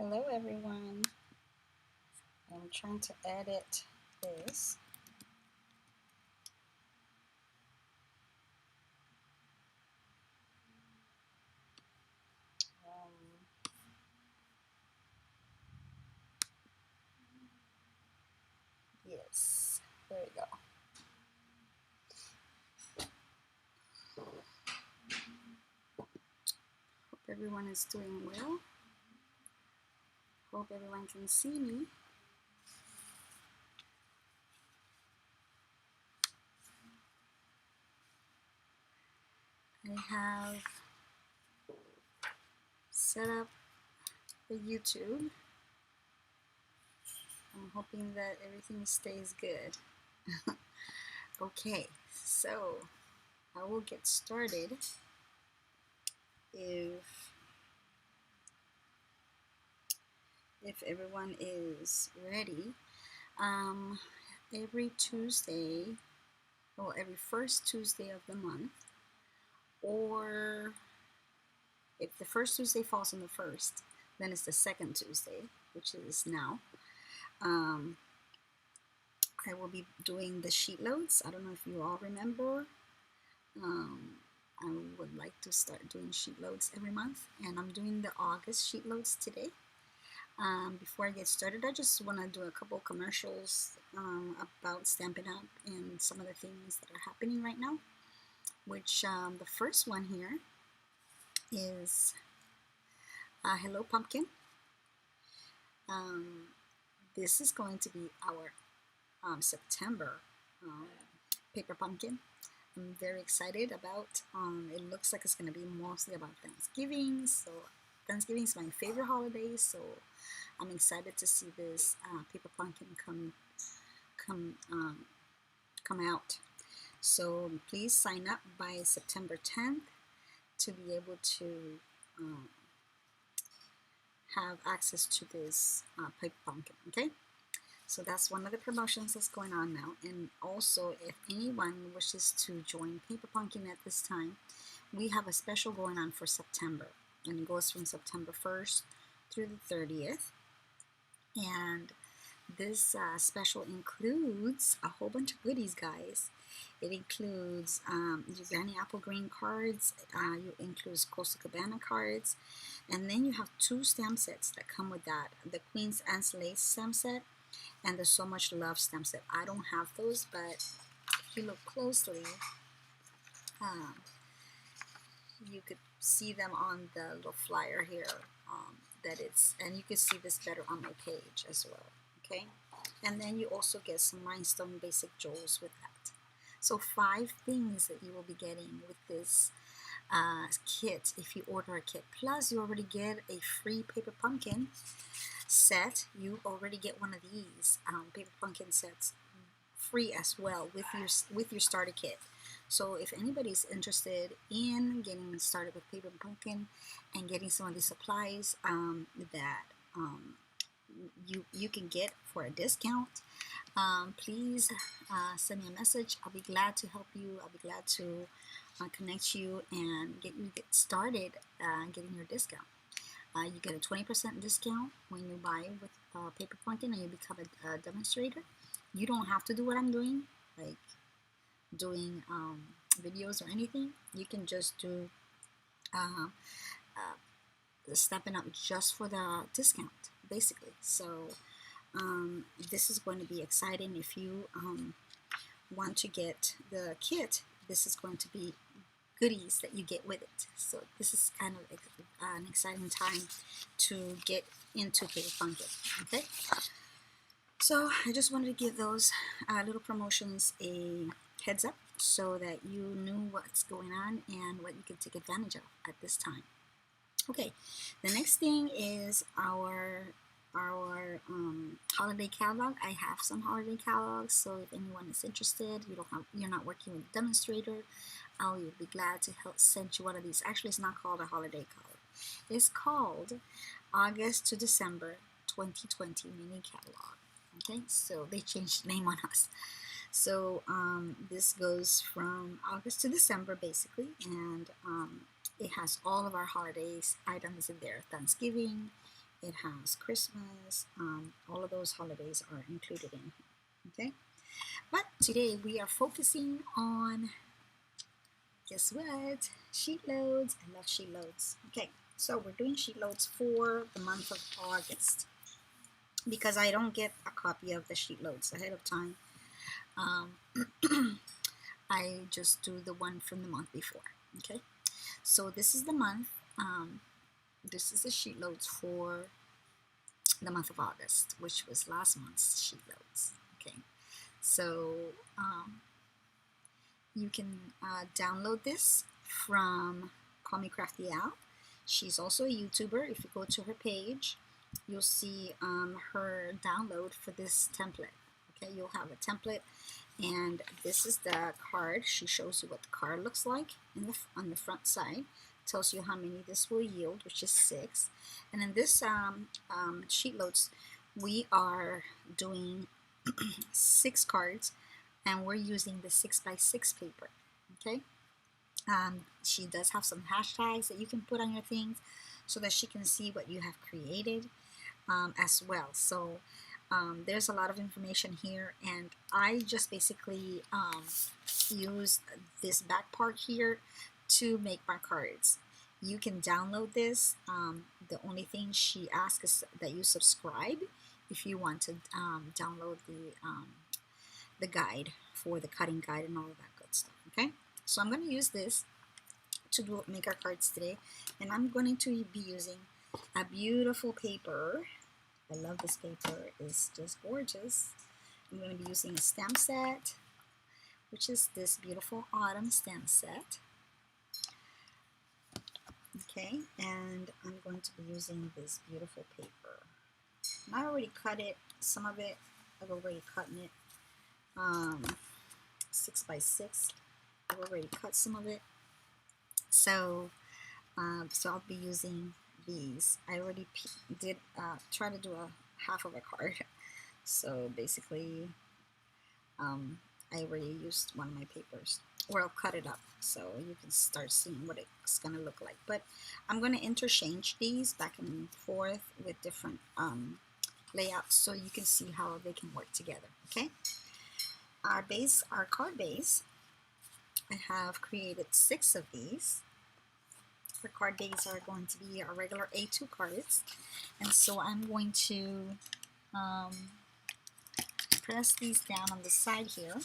Hello everyone. I'm trying to edit this. Um, yes, there we go. Hope everyone is doing well. Hope everyone can see me. I have set up the YouTube. I'm hoping that everything stays good. Okay, so I will get started if everyone is ready. Um, every Tuesday, or every first Tuesday of the month, or if the first Tuesday falls on the first, then it's the second Tuesday, which is now. Um, I will be doing the sheet loads. I don't know if you all remember. I would like to start doing sheet loads every month, and I'm doing the August sheet loads today. Before I get started, I just want to do a couple commercials about Stampin' Up! And some of the things that are happening right now, which the first one here is Hello Pumpkin. This is going to be our September paper pumpkin. I'm very excited about. It looks like it's going to be mostly about Thanksgiving. So Thanksgiving is my favorite holiday. So I'm excited to see this paper pumpkin come out. So please sign up by September 10th to be able to have access to this paper pumpkin. Okay. So that's one of the promotions that's going on now. And also, if anyone wishes to join Paper Pumpkin at this time, we have a special going on for September. And it goes from September 1st through the 30th. And this special includes a whole bunch of goodies, guys. It includes your Granny Apple Green cards, it includes Coastal Cabana cards, and then you have 2 stamp sets that come with that. The Queen's Anne's Lace stamp set and the So Much Love stamp set. I don't have those, but if you look closely, you could see them on the little flyer here. And you can see this better on my page as well. Okay, and then you also get some rhinestone basic jewels with that. So 5 things that you will be getting with this kit if you order a kit. Plus, you already get a free paper pumpkin set. You already get one of these paper pumpkin sets free as well with your starter kit. So if anybody's interested in getting started with paper pumpkin and getting some of these supplies that you can get for a discount, please send me a message. I'll be glad to help you. I'll be glad to connect you and get started getting your discount. You get a 20% discount when you buy with Paper Pumpkin and you become a demonstrator. You don't have to do what I'm doing, like doing videos or anything. You can just do Stampin' Up! Just for the discount, basically. So this is going to be exciting. If you want to get the kit, this is going to be goodies that you get with it. So this is kind of an exciting time to get into paper pumpkin. Okay, so I just wanted to give those little promotions a heads up so that you knew what's going on and what you can take advantage of at this time. Okay, the next thing is our holiday catalog. I have some holiday catalogs, so if anyone is interested, you're not working with a demonstrator, I will be glad to help send you one of these. Actually, it's not called a holiday catalog. It's called August to December 2020 mini catalog. Okay, so they changed the name on us. So this goes from August to December basically, and it has all of our holidays items in there: Thanksgiving, It has Christmas. All of those holidays are included in here. Okay, but today we are focusing on, guess what? Sheet loads. I love sheet loads. Okay, so we're doing sheet loads for the month of August because I don't get a copy of the sheet loads ahead of time. Um, I just do the one from the month before. Okay, so this is the month. This is the sheet loads for the month of August, which was last month's sheet loads. Okay, so you can download this from Call Me Crafty Al. She's also a YouTuber. If you go to her page, you'll see her download for this template. Okay, you'll have a template, and this is the card. She shows you what the card looks like on the front side. Tells you how many this will yield, which is 6. And in this sheet loads, we are doing 6 cards, and we're using the 6x6 paper. Okay, she does have some hashtags that you can put on your things so that she can see what you have created as well. So there's a lot of information here, and I just basically use this back part here to make my cards. You can download this. The only thing she asks is that you subscribe if you want to download the guide for the cutting guide and all of that good stuff. Okay, so I'm going to use this to make our cards today, and I'm going to be using a beautiful paper. I love this paper. It's just gorgeous. I'm going to be using a stamp set, which is this beautiful autumn stamp set. Okay, and I'm going to be using this beautiful paper. And I already cut it. Some of it I've already cut it 6x6. I've already cut some of it. So I'll be using these. I already did try to do a half of a card. So basically, I already used one of my papers, or I'll cut it up so you can start seeing what it's gonna look like. But I'm gonna interchange these back and forth with different layouts so you can see how they can work together. Okay. Our card base, I have created 6 of these. The card base are going to be our regular A2 cards, and so I'm going to press these down on the side here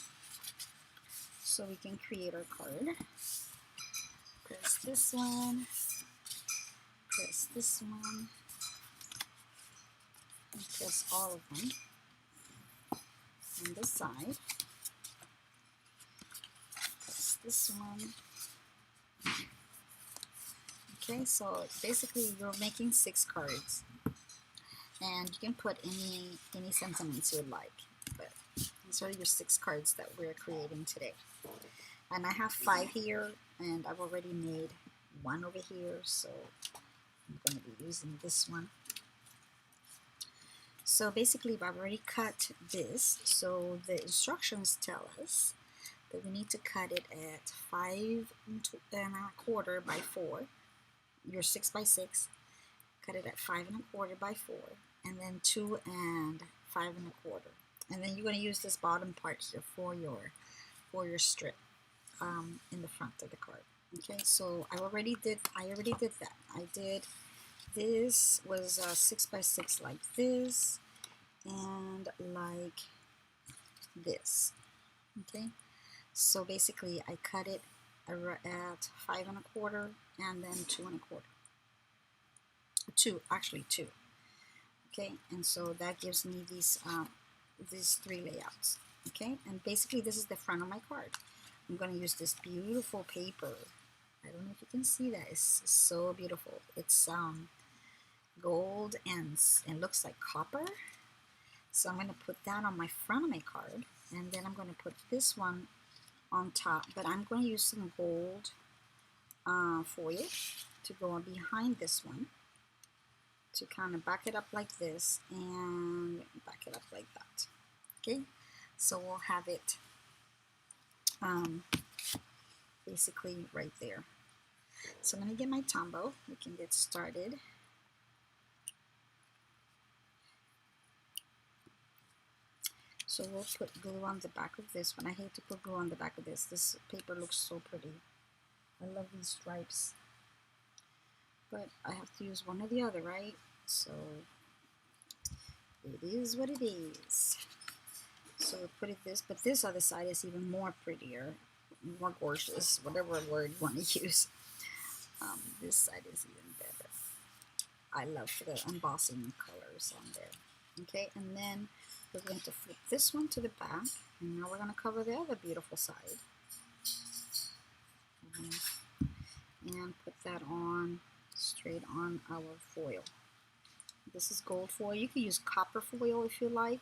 so we can create our card. Press this one, press this one, and press all of them on this side. Press this one. Okay, so basically you're making 6 cards, and you can put any sentiments you like, but these are your 6 cards that we're creating today. And I have 5 here, and I've already made 1 over here, so I'm going to be using this one. So basically I've already cut this, so the instructions tell us that we need to cut it at 5 1/4 by 4. Your 6x6, cut it at 5 1/4 by 4, and then 2 and 5 1/4, and then you're going to use this bottom part here for your strip in the front of the card. Okay, so I already did that. I did this was 6x6 like this and like this. Okay, so basically I cut it at 5 1/4 and then 2 1/4. Actually two. Okay, and so that gives me these 3 layouts. Okay, and basically this is the front of my card. I'm going to use this beautiful paper. I don't know if you can see that. It's so beautiful. It's gold and it looks like copper. So I'm going to put that on my front of my card, and then I'm going to put this one on top, but I'm going to use some gold foil to go on behind this one to kind of back it up like this and back it up like that. Okay, so we'll have it basically right there. So I'm going to get my Tombow. We can get started. So we'll put glue on the back of this one. I hate to put glue on the back of this. This paper looks so pretty. I love these stripes. But I have to use one or the other, right? So it is what it is. So we'll put it this, but this other side is even more prettier, more gorgeous, whatever word you want to use. This side is even better. I love the embossing colors on there. Okay, and then we're going to flip this one to the back, and now we're going to cover the other beautiful side. And put that on straight on our foil. This is gold foil. You can use copper foil if you like.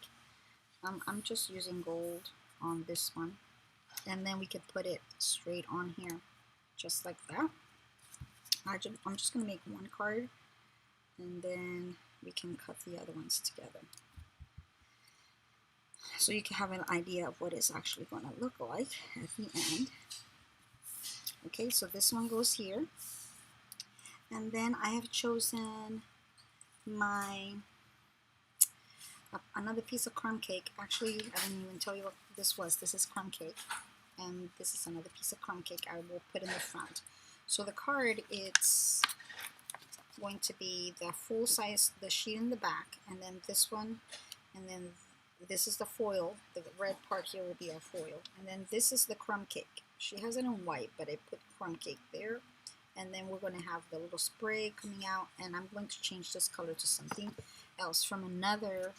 I'm just using gold on this one. And then we can put it straight on here, just like that. I'm just going to make one card, and then we can cut the other ones together. So you can have an idea of what it's actually going to look like at the end. Okay, so this one goes here. And then I have chosen my another piece of crumb cake. Actually, I didn't even tell you what this was. This is crumb cake. And this is another piece of crumb cake I will put in the front. So the card, it's going to be the full size, the sheet in the back, and then this one, and then this is the foil. The red part here will be our foil. And then this is the crumb cake. She has it in white, but I put crumb cake there. And then we're going to have the little spray coming out, and I'm going to change this color to something else from another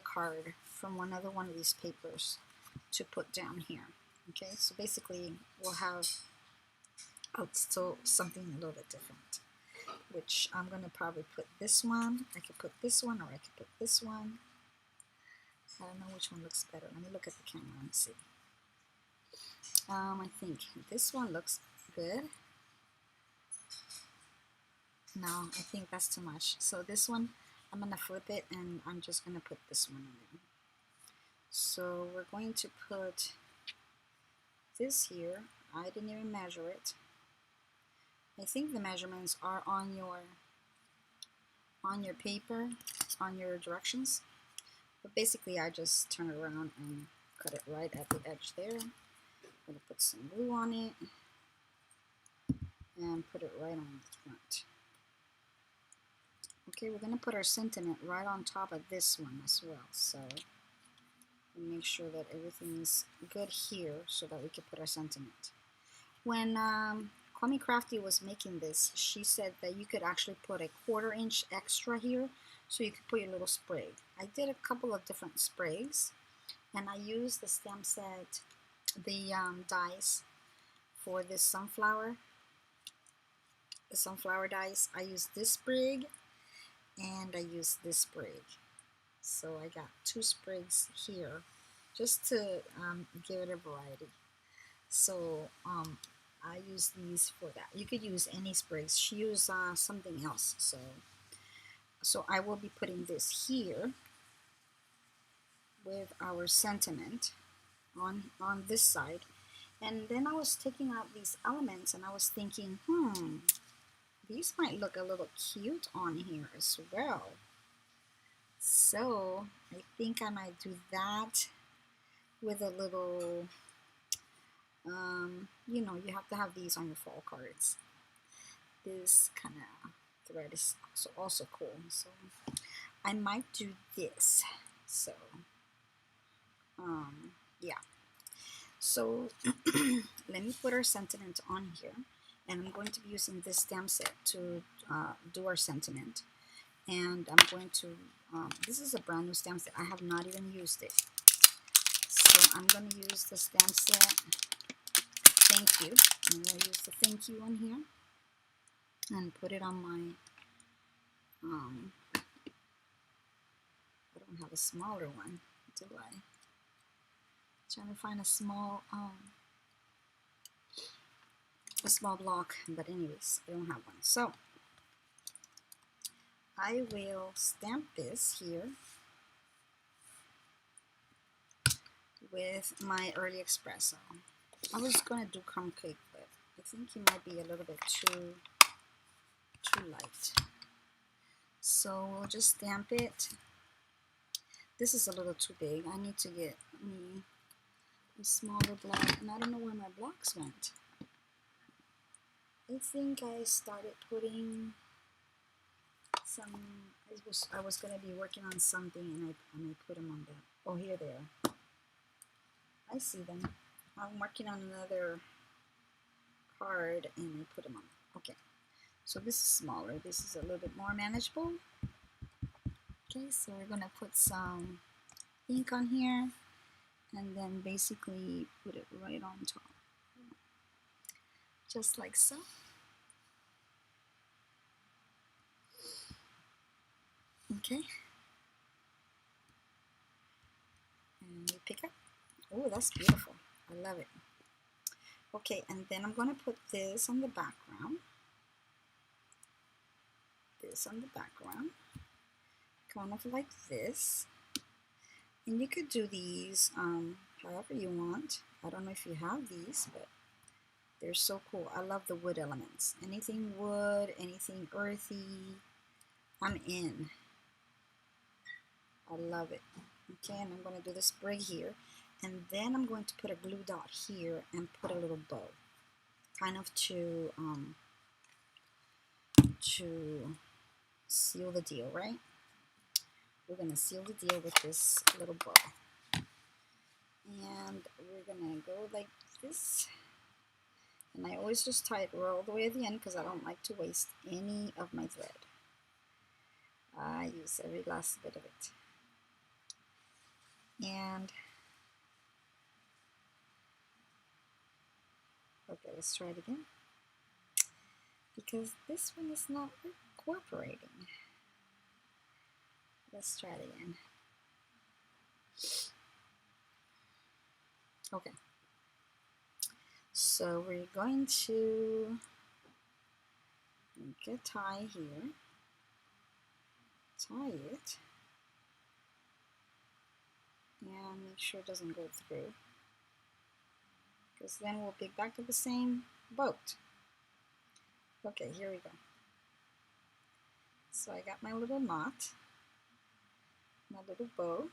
card, from another one of these papers to put down here. Okay, so basically we'll have still something a little bit different, which I'm going to probably put this one. I could put this one, or I could put this one. I don't know which one looks better. Let me look at the camera and see. I think this one looks good. No, I think that's too much. So this one, I'm going to flip it, and I'm just going to put this one in there. So we're going to put this here. I didn't even measure it. I think the measurements are on your paper, on your directions. But basically, I just turn it around and cut it right at the edge there. I'm going to put some glue on it and put it right on the front. Okay, we're going to put our sentiment right on top of this one as well. So we'll make sure that everything is good here so that we can put our sentiment. When Kwame Crafty was making this, she said that you could actually put a 1/4 inch extra here so you could put your little sprig. I did a couple of different sprigs, and I used the stamp set, the dies for this sunflower. The sunflower dies. I used this sprig, and I used this sprig. So I got 2 sprigs here just to give it a variety. So I use these for that. You could use any sprigs. She used something else. So I will be putting this here with our sentiment on this side. And then I was taking out these elements, and I was thinking, these might look a little cute on here as well. So I think I might do that with a little, you know, you have to have these on your fall cards. This kind of thread is also cool. So I might do this. So, yeah. So let me put our sentiment on here. And I'm going to be using this stamp set to do our sentiment. And I'm going to, this is a brand new stamp set. I have not even used it. So I'm going to use the stamp set, thank you. I'm going to use the thank you on here. And put it on my, I don't have a smaller one, do I? I'm trying to find a small block, but anyways, I don't have one. So I will stamp this here with my early espresso. I was gonna do crumb cake, but I think it might be a little bit too light. So we'll just stamp it. This is a little too big. I need to get me a smaller block, and I don't know where my blocks went. I think I started putting some. I was gonna be working on something, and I put them on that. Oh, here they are. I see them. I'm working on another card, and I put them on. Okay, so this is smaller. This is a little bit more manageable. Okay, so we're gonna put some ink on here, and then basically put it right on top, just like so. Okay, and we pick up. Oh, that's beautiful. I love it. Okay, and then I'm gonna put this on the background. This on the background, kind of like this. And you could do these however you want. I don't know if you have these, but they're so cool. I love the wood elements. Anything wood, anything earthy, I'm in. I love it. Okay, and I'm going to do the sprig here. And then I'm going to put a glue dot here and put a little bow. Kind of to seal the deal, right? We're going to seal the deal with this little bow. And we're going to go like this. And I always just tie it all the way at the end because I don't like to waste any of my thread. I use every last bit of it. And okay, let's try it again. Because this one is not cooperating. Let's try it again. Okay. So we're going to make a tie here. Tie it. And make sure it doesn't go through. Because then we'll be back to the same boat. Okay, here we go. So I got my little knot, my little bow.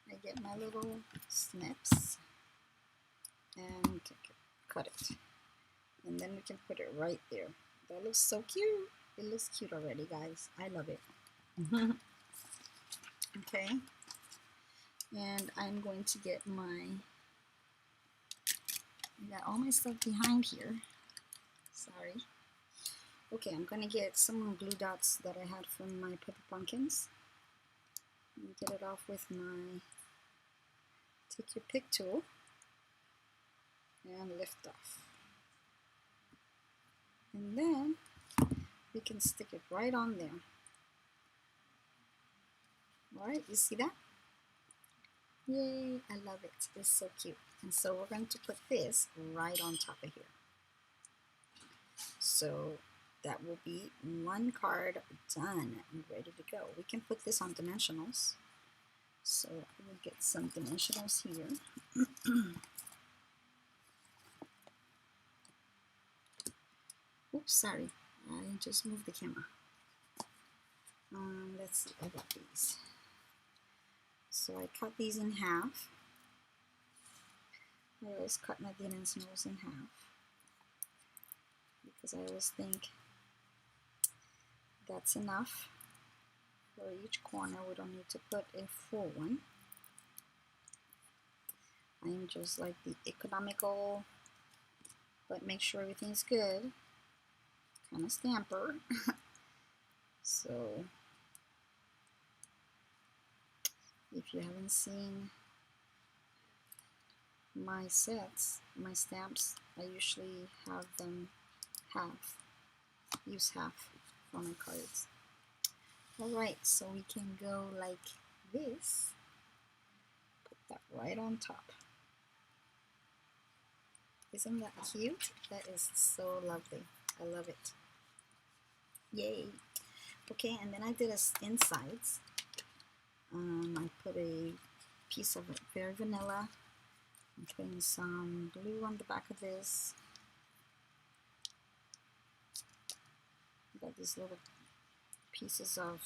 I get my little snips and cut it. And then we can put it right there. That looks so cute. It looks cute already, guys. I love it. Okay. And I'm going to get I got all my stuff behind here. Sorry. Okay, I'm going to get some glue dots that I had from my paper pumpkins. And get it off with my take your pick tool and lift off. And then we can stick it right on there. Alright, you see that? Yay, I love it. It's so cute. And so we're going to put this right on top of here. So that will be one card done and ready to go. We can put this on dimensionals. So I will get some dimensionals here. Oops, sorry. I just moved the camera. Let's see, I got these. So I cut these in half. I always cut my dimensionals in half because I always think that's enough for each corner. We don't need to put a full one. I'm just like the economical, but make sure everything's good kind of stamper. So if you haven't seen my sets, my stamps, I usually have them use half for my cards. Alright, so we can go like this. Put that right on top. Isn't that cute? That is so lovely. I love it. Yay. Okay, and then I did insides. I put a piece of very vanilla. I'm putting some glue on the back of this. Got these little pieces of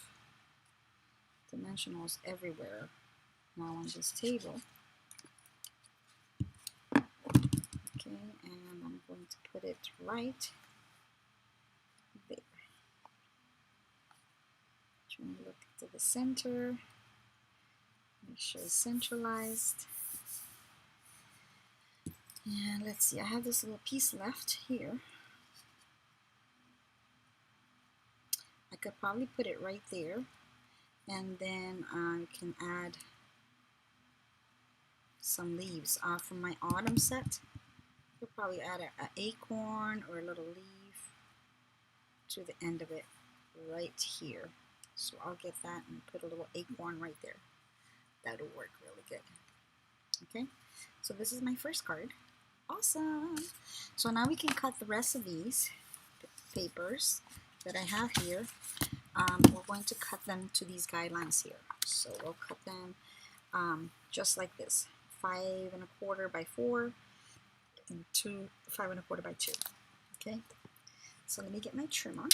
dimensionals everywhere now on this table. Okay, and I'm going to put it right there. Trying to look to the center, make sure it's centralized. And let's see, I have this little piece left here. I could probably put it right there, and then I can add some leaves from my autumn set. I could probably add an acorn or a little leaf to the end of it right here. So I'll get that and put a little acorn right there. That'll work really good. Okay, so this is my first card. Awesome. So now we can cut the rest of these papers that I have here. We're going to cut them to these guidelines here. So we'll cut them just like this, 5 1/4 by 4 and 5 1/4 by 2. Okay, so let me get my trimmer.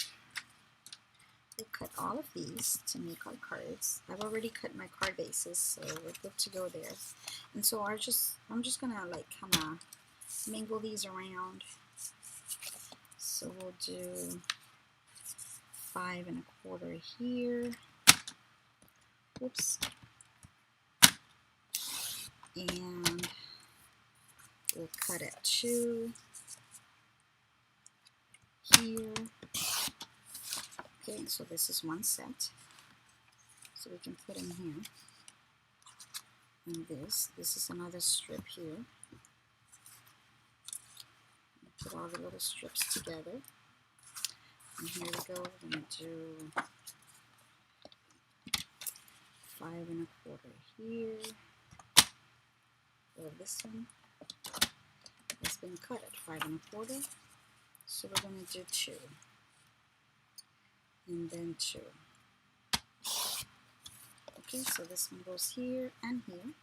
We'll cut all of these to make our cards. I've already cut my card bases, so we're good to go there. And so I'm just gonna like kind of mingle these around. So we'll do 5 1/4 here. Whoops. And we'll cut at 2 here. Okay, so this is one set. So we can put in here. And this is another strip here. Put all the little strips together. And here we go, we're going to do 5 1/4 here. Well, this one has been cut at 5 1/4. So we're going to do 2. And then 2. Okay, so this one goes here and here.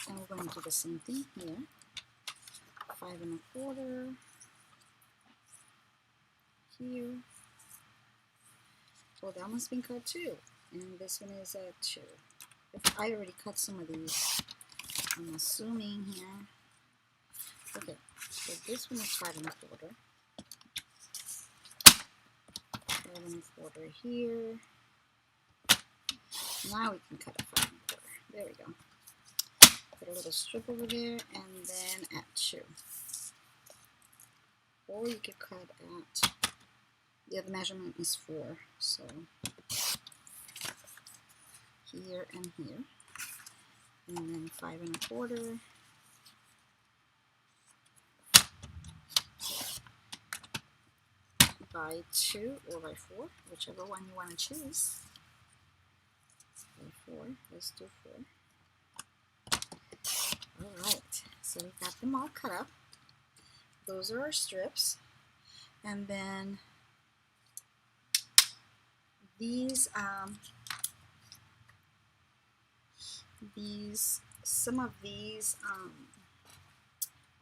And we're going to do the same thing here. 5 1/4 here. Well, that one's been cut too. And this one is a 2. I already cut some of these, I'm assuming here. Okay, so this one is 5 1/4. 5 1/4 here. Now we can cut a 5 1/4. There we go. Put a little strip over there, and then at 2. Or you could cut at, the other measurement is 4, so here and here, and then 5 1/4. By 2 or by 4, whichever one you want to choose. By 4, let's do 4. Alright, so we got them all cut up. Those are our strips. And then these, some of these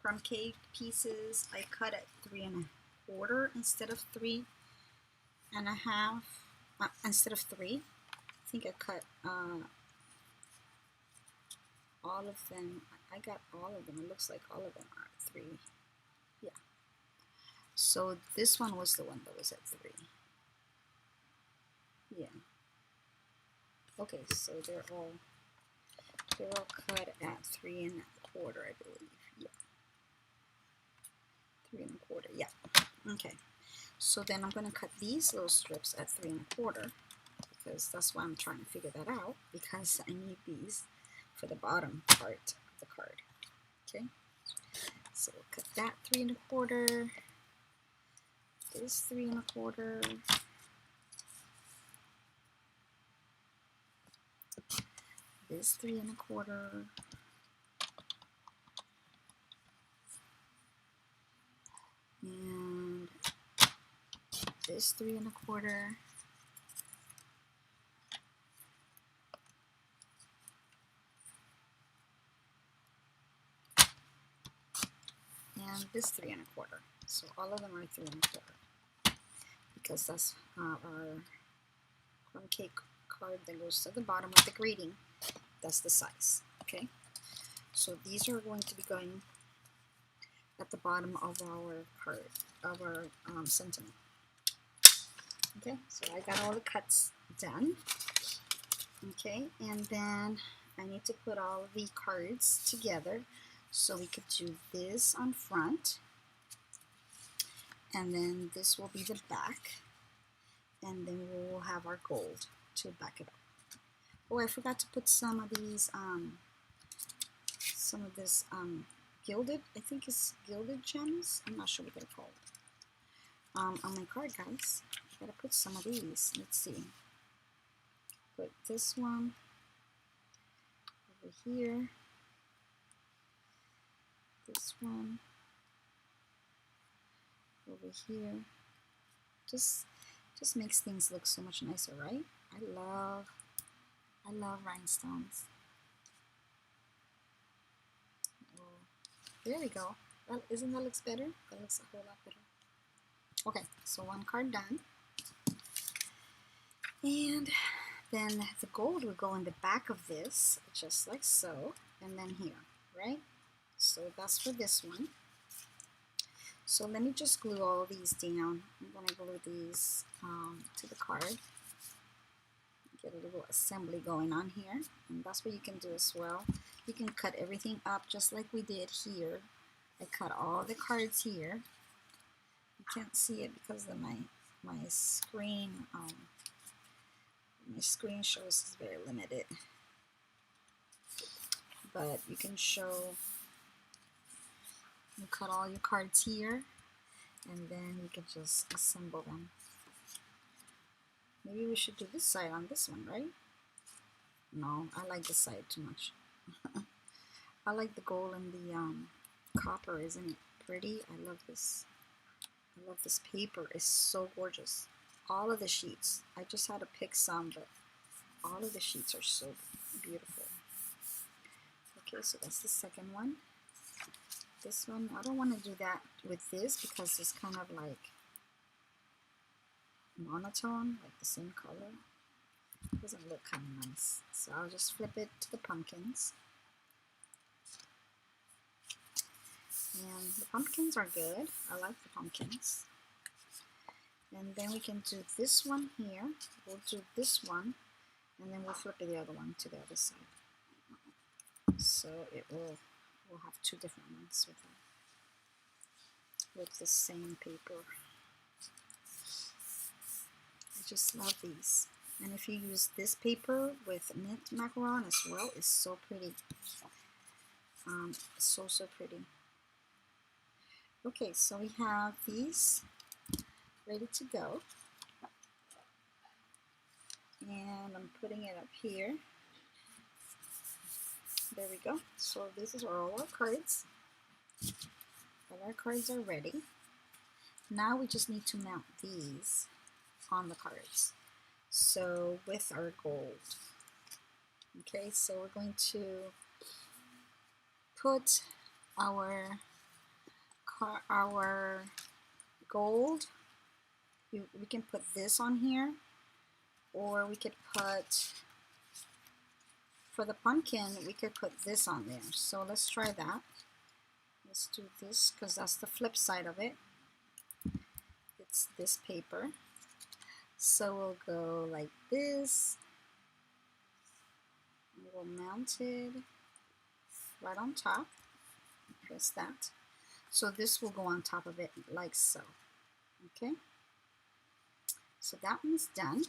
crumb cake pieces I cut at 3 1/4 instead of 3 1/2. Instead of 3, I think I cut all of them. I got all of them. It looks like all of them are 3. Yeah. So this one was the one that was at 3. Yeah. Okay, so they're all cut at 3 1/4, I believe. Yeah. 3 1/4. Yeah. Okay. So then I'm going to cut these little strips at 3 1/4 because that's why I'm trying to figure that out, because I need these for the bottom part of the card. Okay. So we'll cut that 3 1/4. This 3 1/4. This 3 1/4. And this 3 1/4. And this 3 1/4. So all of them are 3 1/4 because that's our crumb cake card that goes to the bottom with the greeting. That's the size. Okay, so these are going to be going at the bottom of our card, of our sentiment. Okay, so I got all the cuts done. Okay, and then I need to put all of the cards together. So we could do this on front, and then this will be the back, and then we'll have our gold to back it up. Oh, I forgot to put some of these, some of this gilded, I think it's gilded gems. I'm not sure what they're called. On my card, guys, I gotta put some of these. Let's see. Put this one over here. This one over here. Just makes things look so much nicer, right? I love rhinestones. Oh, there we go. Well, isn't that looks better? That looks a whole lot better. Okay, so one card done. And then the gold will go in the back of this, just like so, and then here, right? So that's for this one. So let me just glue all these down. I'm going to glue these to the card. Get a little assembly going on here, and that's what you can do as well. You can cut everything up just like we did here. I cut all the cards here. You can't see it because of my screen. My screen shows is very limited, but you can show. You cut all your cards here, and then you can just assemble them. Maybe we should do this side on this one, right? No, I like this side too much. I like the gold and the copper. Isn't it pretty? I love this. I love this paper. It's so gorgeous. All of the sheets. I just had to pick some, but all of the sheets are so beautiful. Okay, so that's the second one. This one, I don't want to do that with this because it's kind of like monotone, like the same color. It doesn't look kind of nice. So I'll just flip it to the pumpkins. And the pumpkins are good. I like the pumpkins. And then we can do this one here. We'll do this one, and then we'll flip the other one to the other side. So we'll have two different ones with the same paper. I just love these. And if you use this paper with mint macaron as well, it's so pretty. So pretty. Okay, so we have these ready to go. And I'm putting it up here. There we go. So this is all our cards. All our cards are ready. Now we just need to mount these on the cards. So with our gold. Okay, so we're going to put our gold. We can put this on here, or we could put, for the pumpkin, we could put this on there. So let's try that. Let's do this because that's the flip side of it. It's this paper. So we'll go like this. We'll mount it right on top. Press that. So this will go on top of it like so. Okay. So that one's done.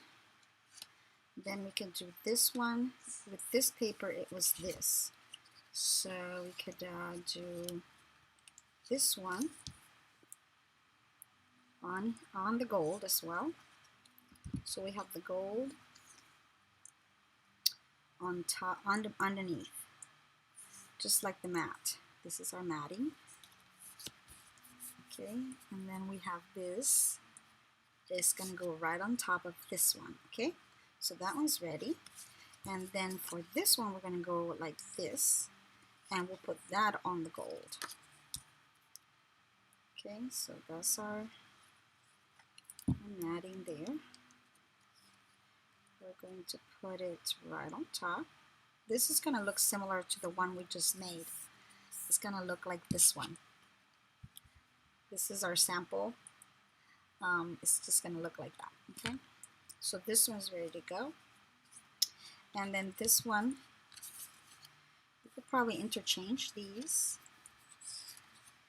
Then we can do this one. With this paper, it was this. So we could do this one on the gold as well. So we have the gold on top, underneath, just like the mat. This is our matting. Okay, and then we have this. It's gonna go right on top of this one. Okay, so that one's ready. And then for this one, we're gonna go like this, and we'll put that on the gold. Okay, so that's our matting there. We're going to put it right on top. This is going to look similar to the one we just made. It's going to look like this one. This is our sample. It's just going to look like that. Okay, so this one's ready to go. And then this one, we could probably interchange these.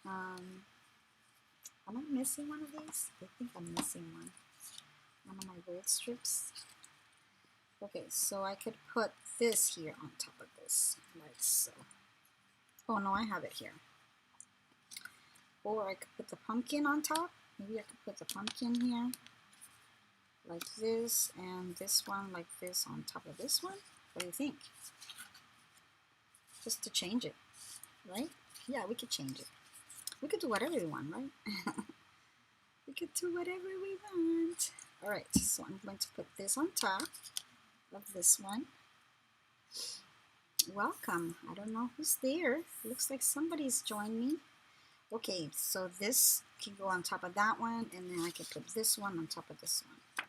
Am I missing one of these? I think I'm missing one of my gold strips. Okay, so I could put this here on top of this, like so. Oh no, I have it here. Or I could put the pumpkin on top. Maybe I could put the pumpkin here, like this, and this one like this on top of this one. What do you think? Just to change it, right? Yeah, we could change it. We could do whatever we want, right? We could do whatever we want. All right, so I'm going to put this on top of this one. Welcome. I don't know who's there. Looks like somebody's joined me. Okay, so this can go on top of that one, and then I can put this one on top of this one.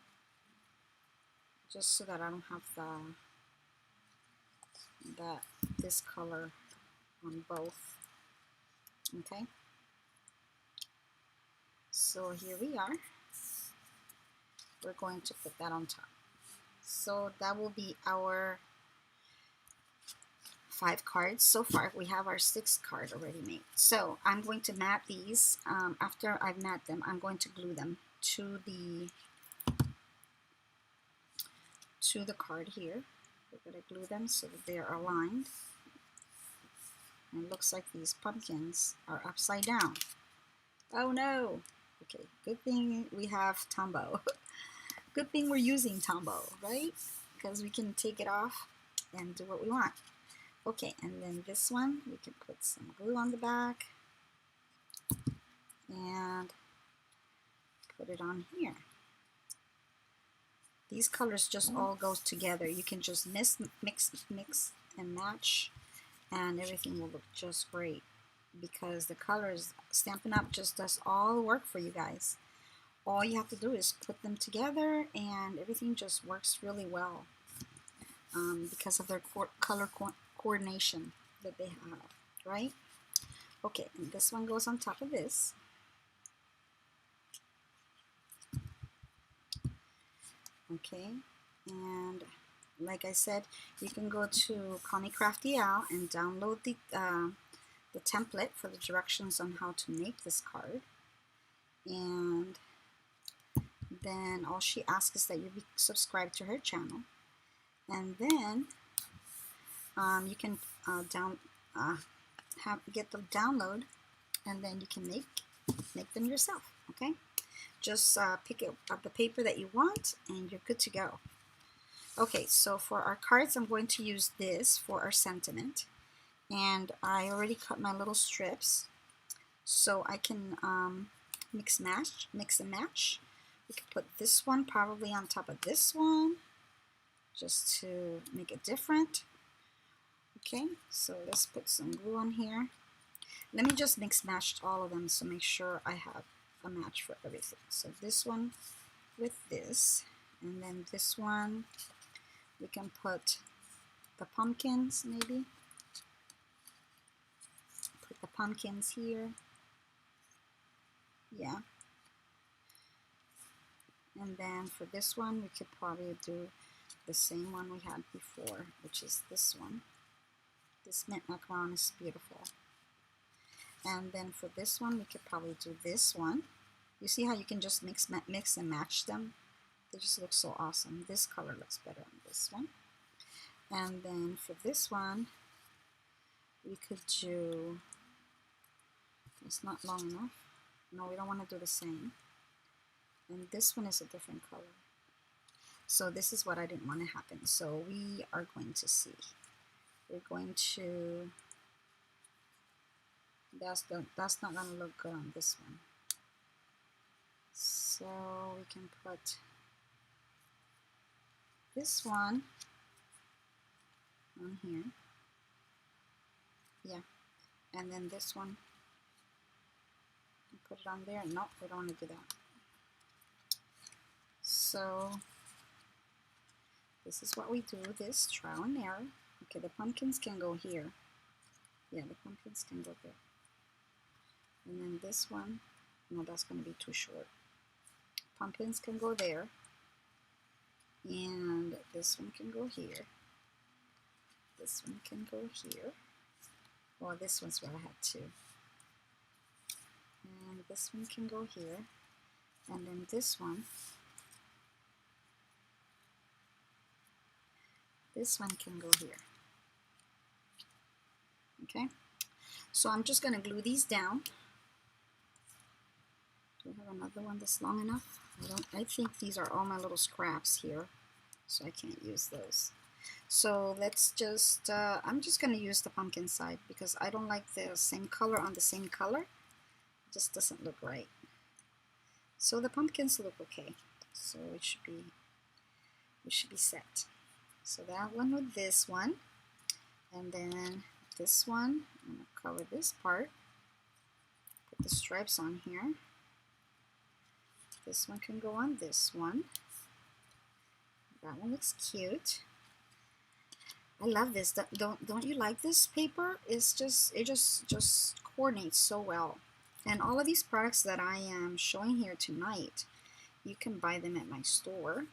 Just so that I don't have this color on both. Okay. So here we are. We're going to put that on top. So that will be our 5 cards. So far we have our 6th card already made. So I'm going to mat these. After I've mat them, I'm going to glue them to the card here. We're going to glue them so that they are aligned. And it looks like these pumpkins are upside down. Oh no! Okay, good thing we have Tombow. Good thing we're using Tombow, right? Because we can take it off and do what we want. Okay, and then this one, we can put some glue on the back and put it on here. These colors just all go together. You can just mix and match, and everything will look just great because the colors, Stampin' Up! Just does all the work for you guys. All you have to do is put them together and everything just works really well because of their color coordination that they have, right? Okay, and this one goes on top of this. Okay, and like I said, you can go to Connie Crafty Al and download the template for the directions on how to make this card. And then all she asks is that you be subscribed to her channel, and then you can get the download, and then you can make them yourself. Okay, just pick up the paper that you want, and you're good to go. Okay, so for our cards, I'm going to use this for our sentiment, and I already cut my little strips, so I can mix and match. We could put this one probably on top of this one, just to make it different. Okay, so let's put some glue on here. Let me just mix match all of them, so make sure I have a match for everything. So this one with this, and then this one, we can put the pumpkins maybe. Put the pumpkins here. Yeah. And then for this one, we could probably do the same one we had before, which is this one. This mint macaron is beautiful. And then for this one, we could probably do this one. You see how you can just mix and match them? They just look so awesome. This color looks better on this one. And then for this one, we could do, it's not long enough. No, we don't want to do the same. And this one is a different color. So this is what I didn't want to happen. So we are going to see. We're going to, that's not going to look good on this one. So we can put this one on here. Yeah. And then this one, put it on there. No, we don't want to do that. So this is what we do, this trial and error. Okay, the pumpkins can go here. Yeah, the pumpkins can go there. And then this one, no, that's going to be too short. Pumpkins can go there. And this one can go here. This one can go here. Well, this one's where I had two. And this one can go here. And then this one can go here. Okay, so I'm just going to glue these down. Do I have another one that's long enough? I think these are all my little scraps here, so I can't use those. So let's just, I'm just going to use the pumpkin side because I don't like the same color on the same color. It just doesn't look right. So the pumpkins look okay. So it should be set. So that one with this one, and then this one, I'm going to cover this part, put the stripes on here. This one can go on this one. That one looks cute. I love this. Don't you like this paper? It's just, it just coordinates so well. And all of these products that I am showing here tonight, you can buy them at my store,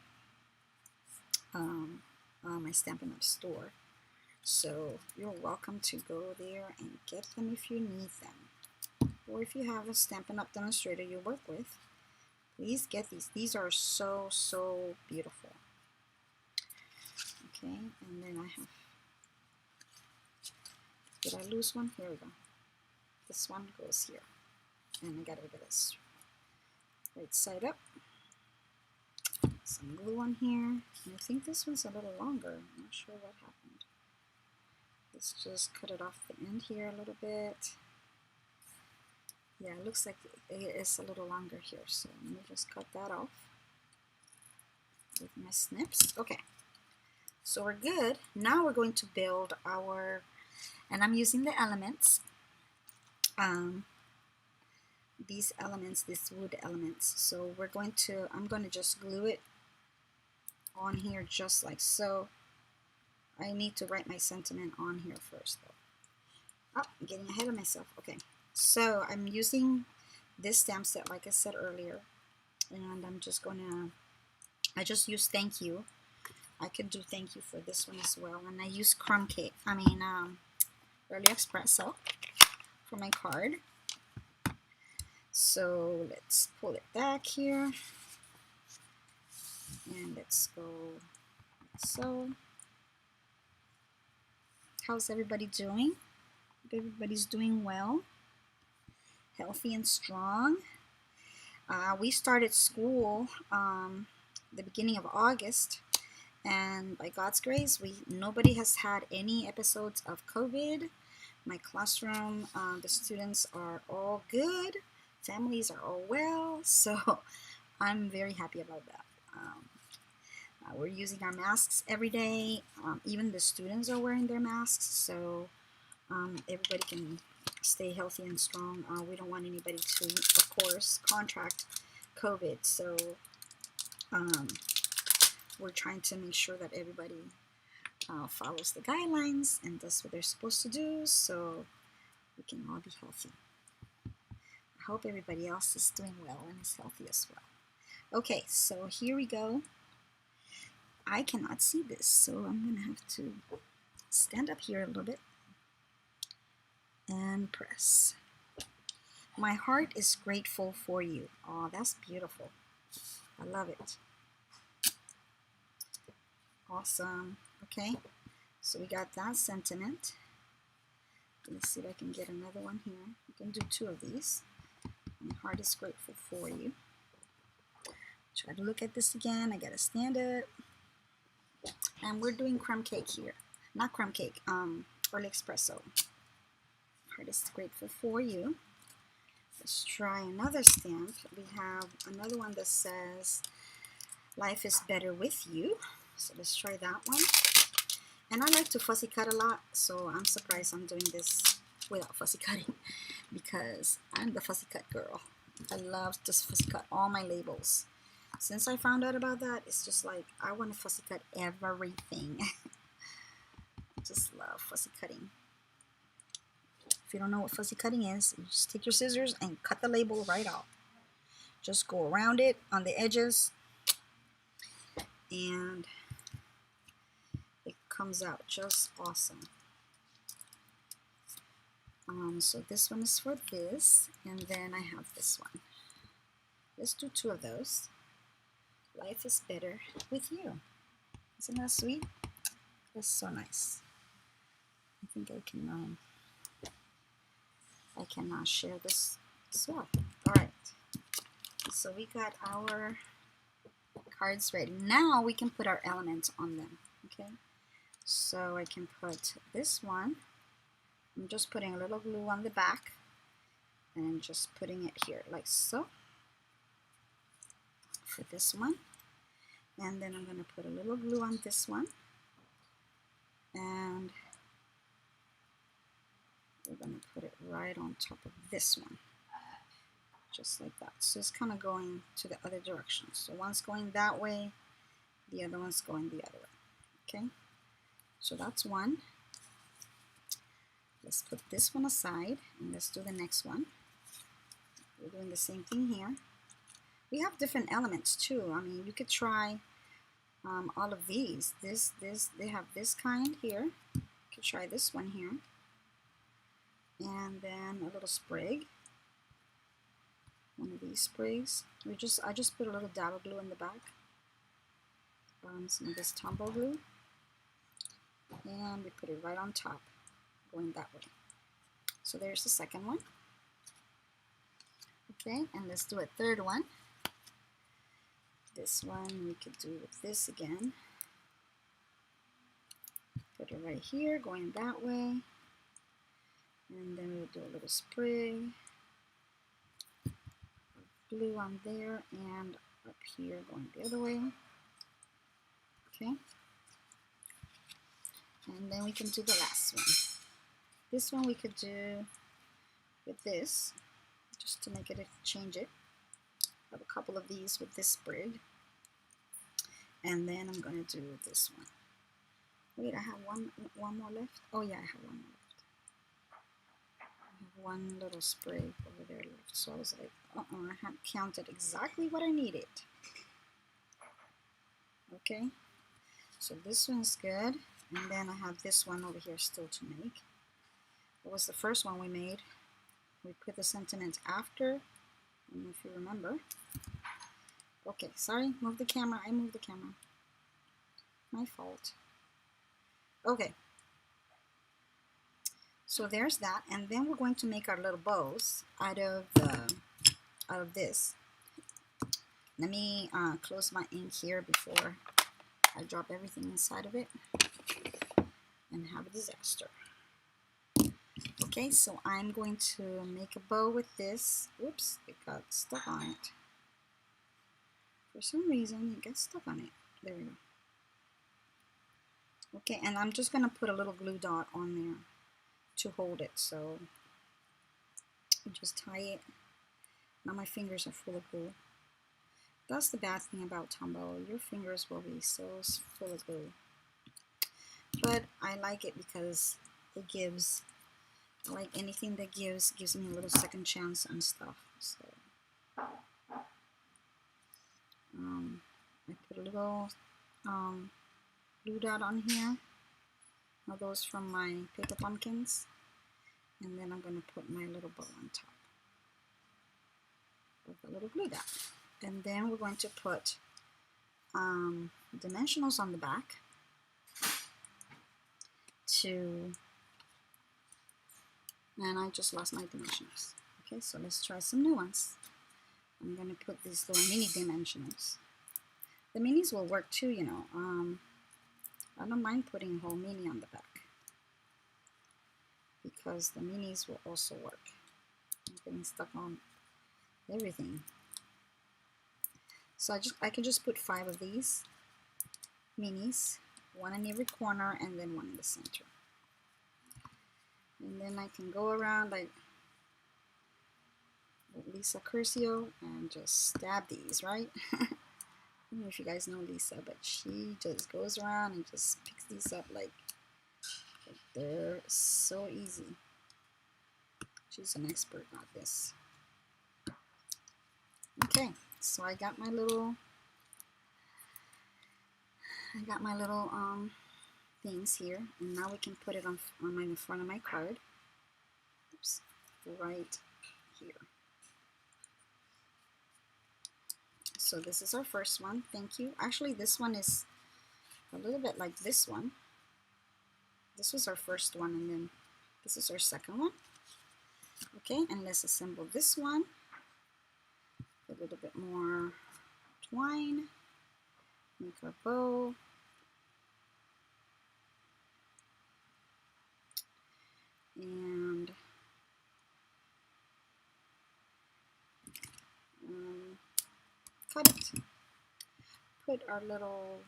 my Stampin' Up! Store. So you're welcome to go there and get them if you need them. Or if you have a Stampin' Up! Demonstrator you work with, please get these. These are so, so beautiful. Okay, and then I have, did I lose one? Here we go. This one goes here. And I got rid of this. Right side up. Some glue on here. And I think this one's a little longer. I'm not sure what happened. Let's just cut it off the end here a little bit. Yeah, it looks like it is a little longer here. So let me just cut that off with my snips. Okay. So we're good. Now we're going to build our, and I'm using the elements. These elements, these wood elements. So we're going to, I'm going to just glue it on here just like so. I need to write my sentiment on here first though. Oh, I'm getting ahead of myself. Okay, so I'm using this stamp set like I said earlier, and I'm just gonna, I just use thank you. I could do thank you for this one as well, and I use early espresso for my card. So let's pull it back here, and let's go like so. How's everybody doing? Hope everybody's doing well, healthy and strong. We started school the beginning of August, and by God's grace, nobody has had any episodes of COVID. My classroom, the students are all good. Families are all well, so I'm very happy about that. We're using our masks every day. Even the students are wearing their masks, so everybody can stay healthy and strong. We don't want anybody to, of course, contract COVID, so we're trying to make sure that everybody follows the guidelines and does what they're supposed to do, so we can all be healthy. I hope everybody else is doing well and is healthy as well. Okay, so here we go. I cannot see this, so I'm going to have to stand up here a little bit and press. My heart is grateful for you. Oh, that's beautiful. I love it. Awesome. Okay, so we got that sentiment. Let's see if I can get another one here. You can do two of these. My heart is grateful for you. Try to look at this again. I gotta stand up. And we're doing crumb cake here. Not crumb cake, early espresso. Heart is grateful for you. Let's try another stamp. We have another one that says, life is better with you. So let's try that one. And I like to fussy cut a lot, so I'm surprised I'm doing this without fussy cutting because I'm the fussy cut girl. I love to fussy cut all my labels. Since I found out about that, it's just like I want to fussy cut everything. I just love fussy cutting. If you don't know what fussy cutting is, you just take your scissors and cut the label right off. Just go around it on the edges and it comes out just awesome. So this one is for this, and then I have this one. Let's do 2 of those. Life is better with you. Isn't that sweet? That's so nice. I think I can share this as well. All right. So we got our cards ready. Now we can put our elements on them. Okay. So I can put this one. I'm just putting a little glue on the back and just putting it here like so for this one. And then I'm going to put a little glue on this one. And we're going to put it right on top of this one. Just like that. So it's kind of going to the other direction. So one's going that way, the other one's going the other way. Okay? So that's one. Let's put this one aside and let's do the next one. We're doing the same thing here. We have different elements too. I mean, you could try all of these. They have this kind here. You could try this one here. And then a little sprig. One of these sprigs. I just put a little dab of glue in the back. Some of this Tombow glue. And we put it right on top, going that way. So there's the second one. Okay, and let's do a third one. This one we could do with this again. Put it right here, going that way. And then we'll do a little sprig of glue on there and up here, going the other way. Okay. And then we can do the last one. This one we could do with this, just to make it change it. I have a couple of these with this sprig. And then I'm going to do this one. Wait, I have one more left? Oh yeah, I have one more left. I have one little sprig over there left. So I was like, I hadn't counted exactly what I needed. Okay, so this one's good. And then I have this one over here still to make. What was the first one we made? We put the sentiment after. I don't know if you remember. Okay, sorry, move the camera. I moved the camera. My fault. Okay. So there's that, and then we're going to make our little bows out of this. Let me close my ink here before I drop everything inside of it and have a disaster. Okay, so I'm going to make a bow with this. Whoops, it got stuck on it. For some reason, it gets stuck on it. There we go. Okay, and I'm just going to put a little glue dot on there to hold it. So I just tie it. Now my fingers are full of glue. That's the bad thing about Tombow. Your fingers will be so full of glue. But I like it because it gives, I like anything that gives me a little second chance and stuff. So I put a little glue dot on here. Now those from my paper pumpkins. And then I'm going to put my little bow on top with a little glue dot. And then we're going to put dimensionals on the back and I just lost my dimensionals. Okay, so let's try some new ones. I'm going to put these little mini dimensionals. The minis will work too, you know. I don't mind putting a whole mini on the back because the minis will also work. I'm getting stuck on everything. So I can just put 5 of these minis, one in every corner and then one in the center. And then I can go around like Lisa Curcio and just stab these, right? I don't know if you guys know Lisa, but she just goes around and just picks these up like they're so easy. She's an expert at this. Okay, so I got my little things here, and now we can put it on the front of my card. Oops, right here. So this is our first one. Thank you. Actually, this one is a little bit like this one. This was our first one, and then this is our second one. Okay, and let's assemble this one. A little bit more twine. Make our bow. And cut it. Put our little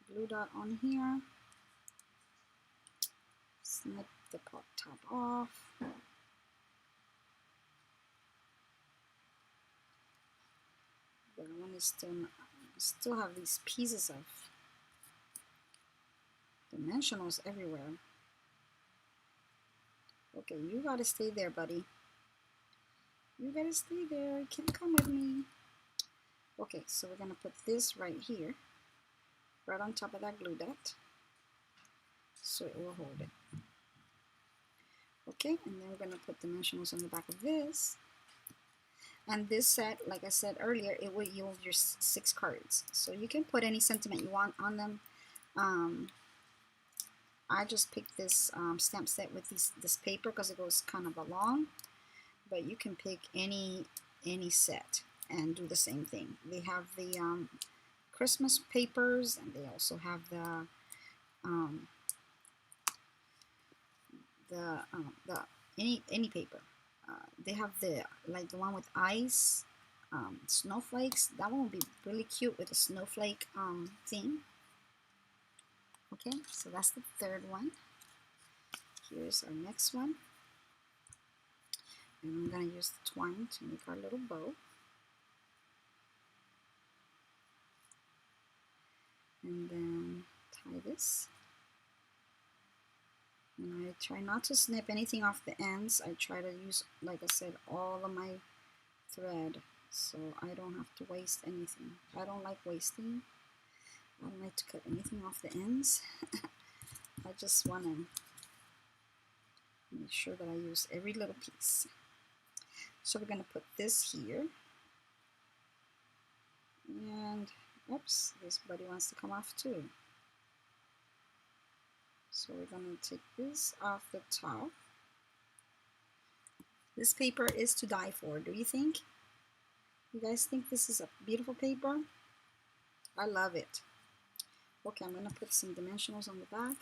glue dot on here. Snip the top off. The one is still have these pieces of dimensionals everywhere. Okay, you gotta stay there, buddy. You gotta stay there. You can't come with me. Okay, so we're gonna put this right here, right on top of that glue dot, so it will hold it. Okay, and then we're gonna put dimensionals on the back of this. And this set, like I said earlier, it will yield your 6 cards. So you can put any sentiment you want on them. I just picked this stamp set with this paper because it goes kind of along. But you can pick any set and do the same thing. They have the Christmas papers, and they also have the any paper. They have the one with ice, snowflakes. That one would be really cute with a snowflake theme. Okay, so that's the third one. Here's our next one. And I'm going to use the twine to make our little bow. And then tie this. And I try not to snip anything off the ends. I try to use, like I said, all of my thread, so I don't have to waste anything. I don't like wasting. I don't like to cut anything off the ends. I just want to make sure that I use every little piece. So we're going to put this here. And, oops, this buddy wants to come off too. So we're going to take this off the top. This paper is to die for, do you think? You guys think this is a beautiful paper? I love it. Okay, I'm going to put some dimensionals on the back.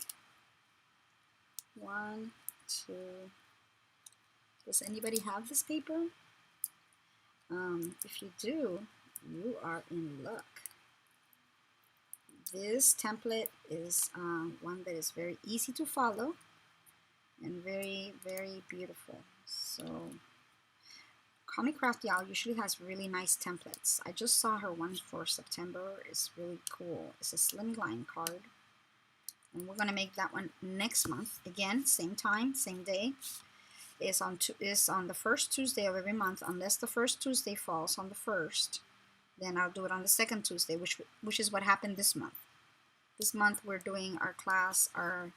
1, 2. Does anybody have this paper? If you do, you are in luck. This template is one that is very easy to follow and very, very beautiful. So Comic Crafty Owl usually has really nice templates. I just saw her one for September. It's really cool. It's a slimline card. And we're going to make that one next month. Again, same time, same day. It's on the first Tuesday of every month. Unless the first Tuesday falls on the 1st, then I'll do it on the second Tuesday, which is what happened this month. This month we're doing our class, our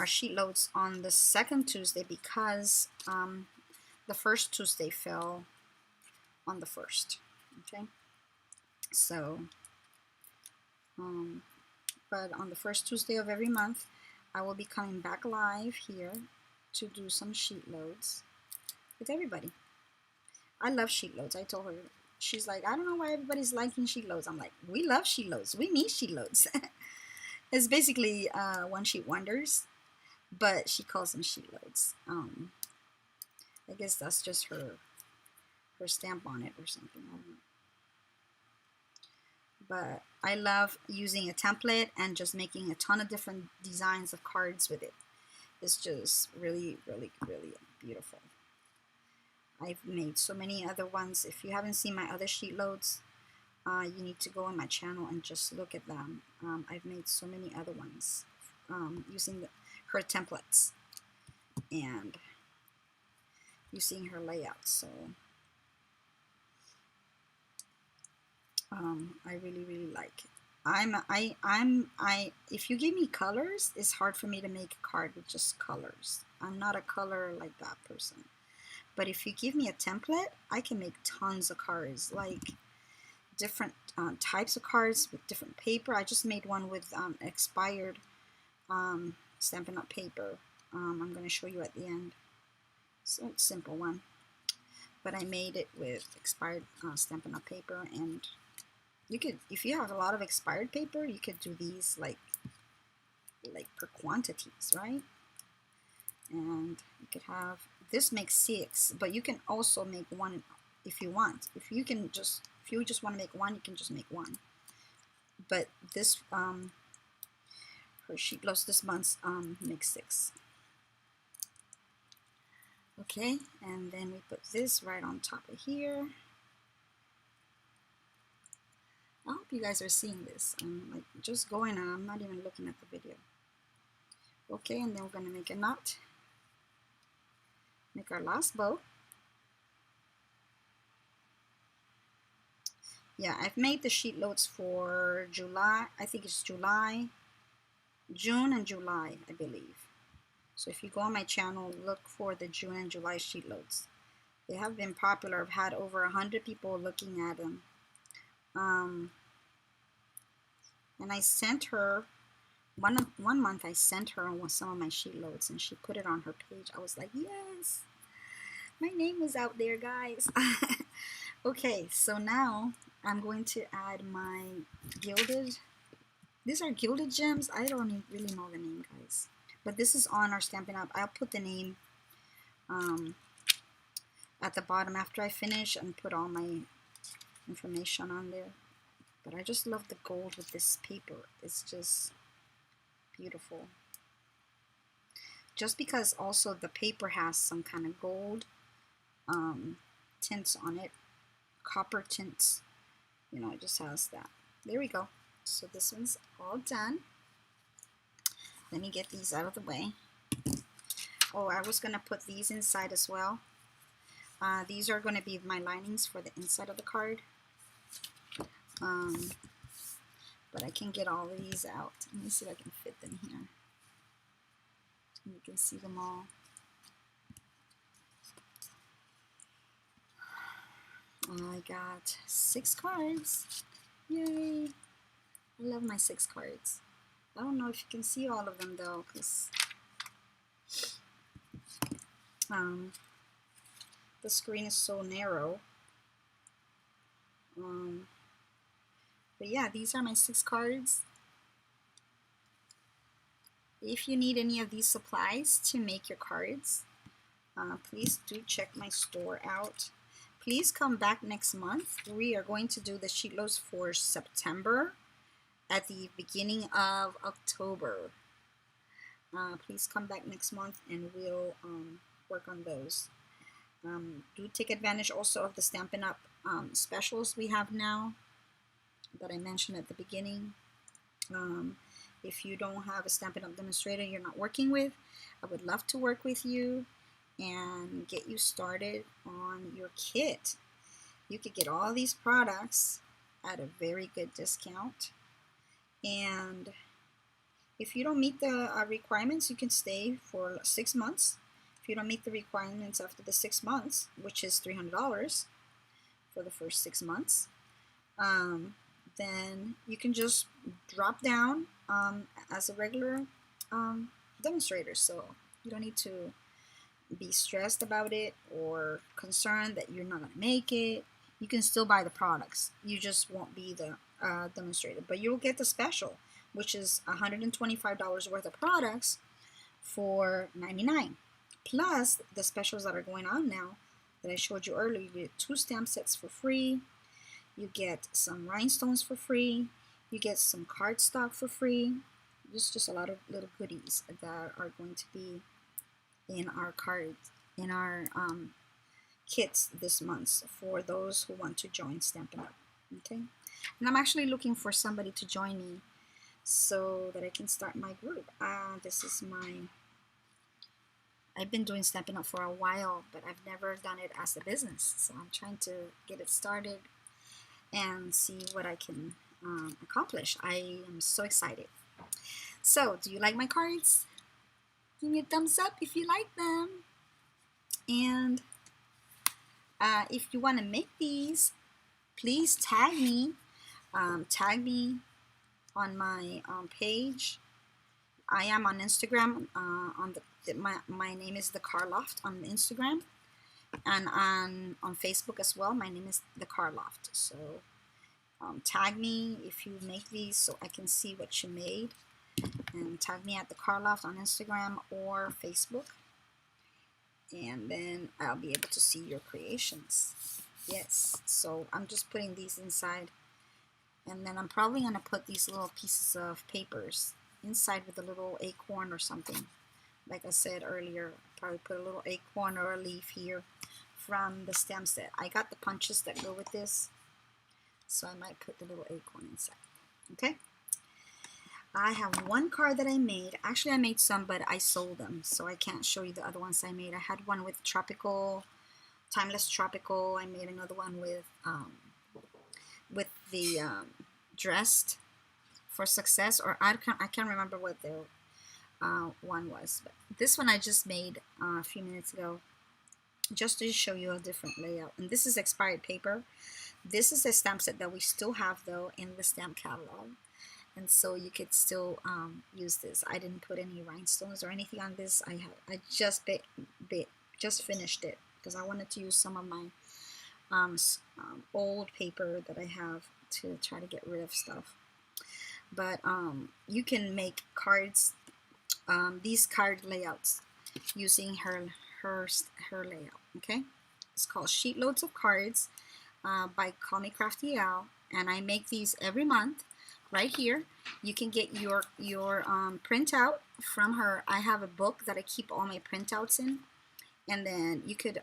sheet loads on the second Tuesday because the first Tuesday fell on the 1st. Okay, so but on the first Tuesday of every month, I will be coming back live here to do some sheet loads with everybody. I love sheet loads. I told her, she's like, I don't know why everybody's liking sheet loads. I'm like, we love sheet loads. We need sheet loads. It's basically one sheet wonders, but she calls them sheet loads. I guess that's just her stamp on it or something. I don't know. But I love using a template and just making a ton of different designs of cards with it. It's just really, really, really beautiful. I've made so many other ones. If you haven't seen my other sheet loads, you need to go on my channel and just look at them. I've made so many other ones using her templates and using her layout. So I really like it. If you give me colors, it's hard for me to make a card with just colors. I'm not a color like that person. But if you give me a template, I can make tons of cards, like different types of cards with different paper. I just made one with expired Stampin' Up! Paper. I'm going to show you at the end. So it's a simple one. But I made it with expired Stampin' Up! Paper, and you could, if you have a lot of expired paper, you could do these like per quantities, right? And you could have, this makes 6, but you can also make one if you want. If you just want to make one, you can just make one. But this her sheet loads this month makes 6. Okay, and then we put this right on top of here. I hope you guys are seeing this. I'm like just going on. I'm not even looking at the video. Okay, and then we're going to make a knot. Make our last bow. Yeah, I've made the sheet loads for July. I think it's July, June, and July, I believe. So if you go on my channel, look for the June and July sheet loads. They have been popular. I've had over 100 people looking at them. And I sent her, one month I sent her on some of my sheet loads, and she put it on her page. I was like, yes, my name was out there, guys. Okay, so now I'm going to add my gilded, these are gilded gems. I don't really know the name, guys, but this is on our Stampin' Up! I'll put the name at the bottom after I finish and put all my information on there. But I just love the gold with this paper. It's just beautiful. Just because also the paper has some kind of gold tints on it, copper tints, you know, it just has that. There we go. So this one's all done. Let me get these out of the way. Oh, I was gonna put these inside as well. These are gonna be my linings for the inside of the card. But I can get all of these out. Let me see if I can fit them here. You can see them all. I got 6 cards. Yay! I love my 6 cards. I don't know if you can see all of them though, because the screen is so narrow. But yeah, these are my 6 cards. If you need any of these supplies to make your cards, please do check my store out. Please come back next month. We are going to do the sheet loads for September at the beginning of October. Please come back next month and we'll work on those. Do take advantage also of the Stampin' Up! Specials we have now that I mentioned at the beginning. If you don't have a Stampin' Up! Demonstrator you're not working with, I would love to work with you and get you started on your kit. You could get all these products at a very good discount, and if you don't meet the requirements, you can stay for 6 months. If you don't meet the requirements after the 6 months, which is $300 for the first 6 months, then you can just drop down as a regular demonstrator. So you don't need to be stressed about it or concerned that you're not going to make it. You can still buy the products. You just won't be the demonstrator. But you'll get the special, which is $125 worth of products for $99. Plus the specials that are going on now that I showed you earlier. You get 2 stamp sets for free. You get some rhinestones for free. You get some cardstock for free. Just a lot of little goodies that are going to be in our cards, in our kits this month for those who want to join Stampin' Up. Okay, and I'm actually looking for somebody to join me so that I can start my group. This is my, I've been doing Stampin' Up for a while, but I've never done it as a business. So I'm trying to get it started and see what I can accomplish. I am so excited. So, do you like my cards? Give me a thumbs up if you like them. And if you want to make these, please tag me. Tag me on my page. I am on Instagram. My name is the Car Loft on Instagram, and on Facebook as well. My name is the Car Loft. So tag me if you make these so I can see what you made, and tag me at the Car Loft on Instagram or Facebook, and then I'll be able to see your creations. Yes, so I'm just putting these inside, and then I'm probably going to put these little pieces of papers inside with a little acorn or something. Like I said earlier, probably put a little acorn or a leaf here from the stamp set. I got the punches that go with this, so I might put the little acorn inside. Okay, I have one card that I made. Actually, I made some, but I sold them, so I can't show you the other ones I made. I had one with tropical, timeless tropical. I made another one with the dressed for success, or I can't remember what the one was. But this one I just made a few minutes ago, just to show you a different layout. And this is expired paper. This is a stamp set that we still have though in the stamp catalog, and so you could still use this. I didn't put any rhinestones or anything on this. I just finished it because I wanted to use some of my old paper that I have to try to get rid of stuff. But you can make cards, these card layouts, using her layout. Okay, it's called Sheet Loads of Cards by Call Me Crafty Al, and I make these every month. Right here, you can get your printout from her. I have a book that I keep all my printouts in, and then you could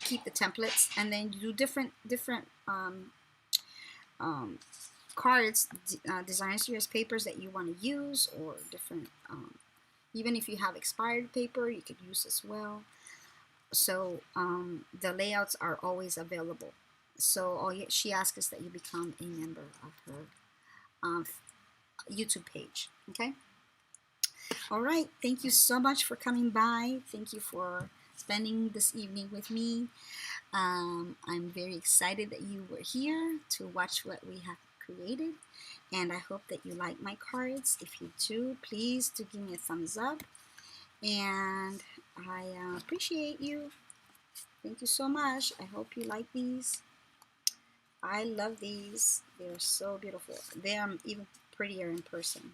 keep the templates, and then you do different cards, design series papers that you want to use, or different, even if you have expired paper, you could use as well. So the layouts are always available. So all she asks is that you become a member of her YouTube page. Okay. All right. Thank you so much for coming by. Thank you for spending this evening with me. I'm very excited that you were here to watch what we have created, and I hope that you like my cards. If you do, please do give me a thumbs up, and I appreciate you. Thank you so much. I hope you like these. I love these. They're so beautiful. They are even prettier in person.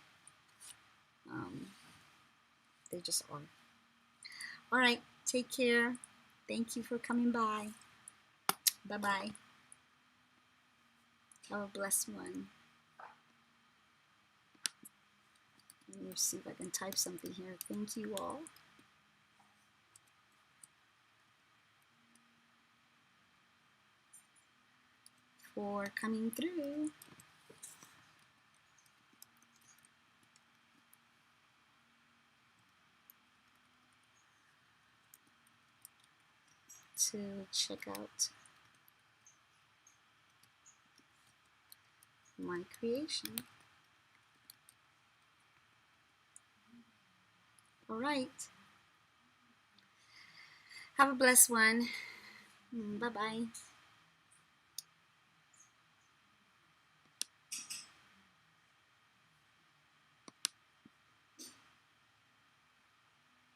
They just are. All right, take care. Thank you for coming by. Bye-bye. Have a blessed one. Let me see if I can type something here. Thank you all for coming through. To check out my creation. All right. Have a blessed one. Bye-bye.